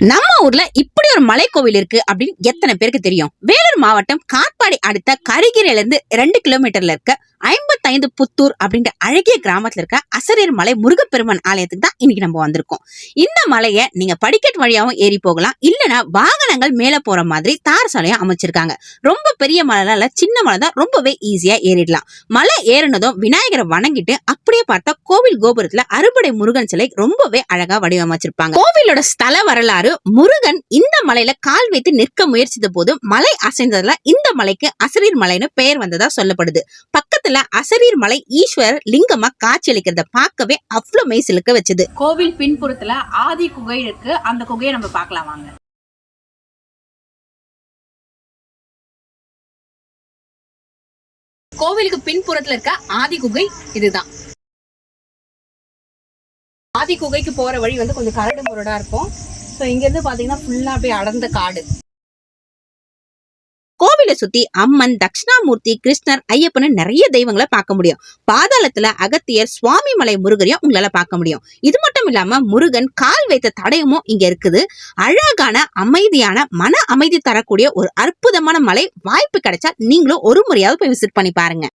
நம்ம ஊர்ல இப்படி ஒரு மலை கோவில் இருக்கு அப்படின்னு எத்தனை பேருக்கு தெரியும்? வேலூர் மாவட்டம் காட்பாடி அடுத்த கரிகிரில இருந்து 2 கிலோமீட்டர்ல இருக்க 55 புத்தூர் அப்படின்ற அழகிய கிராமத்துல இருக்க அசரீர் மலை முருகப்பெருமான் ஆலயத்துக்கு தான் இன்னைக்கு நம்ம வந்திருக்கோம். இந்த மலையை நீங்க படிக்கட் வழியாவும் ஏறி போகலாம், இல்லனா வாகனங்கள் மேல போற மாதிரி தார் சாலையும் அமைச்சிருக்காங்க. ரொம்ப பெரிய மலை இல்ல, சின்ன மலை தான், ரொம்பவே ஈஸியா ஏறிடலாம். மலை ஏறினதும் விநாயகரை வணங்கிட்டு அப்படியே பார்த்தா கோவில் கோபுரத்துல அறுபடை முருகன் சிலை ரொம்பவே அழகா வடிவமைச்சிருப்பாங்க. கோவிலோட ஸ்தல வரலாறு, முருகன் இந்த மலையில கால் வைத்து நிற்க முயற்சித்த போது மலை அசைந்ததுல இந்த மலைக்கு அசரீர் மலைன்னு பெயர் வந்ததா சொல்லப்படுது. பக்கத்துல அசரீர் மலை ஈஸ்வரர் லிங்கமா காட்சியளிக்கிறத பார்க்கவே அவ்வளவு மெய் சிலுக்க வச்சது. கோவில் பின்புறத்துல ஆதி குகை இருக்கு, அந்த குகையை நம்ம பார்க்கலாம் வாங்க. கோவிலுக்கு பின்புறத்துல இருக்க ஆதி குகை இதுதான். ஆதி குகைக்கு போற வழி கொஞ்சம் கரடு முரடா இருக்கும். இங்க இருந்து பாத்தீங்கன்னா ஃபுல்லா அப்படியே அடர்ந்த காடு. கோவிலை சுத்தி அம்மன், தட்சிணாமூர்த்தி, கிருஷ்ணர், ஐயப்பன் நிறைய தெய்வங்களை பார்க்க முடியும். பாதாளத்துல அகத்தியர், சுவாமி மலை முருகரையும் உங்களால பார்க்க முடியும். இது மட்டும் இல்லாம முருகன் கால் வைத்த தடயமும் இங்க இருக்குது. அழகான, அமைதியான, மன அமைதி தரக்கூடிய ஒரு அற்புதமான மலை. வாய்ப்பு கிடைச்சா நீங்களும் ஒரு முறையாவது போய் விசிட் பண்ணி பாருங்க.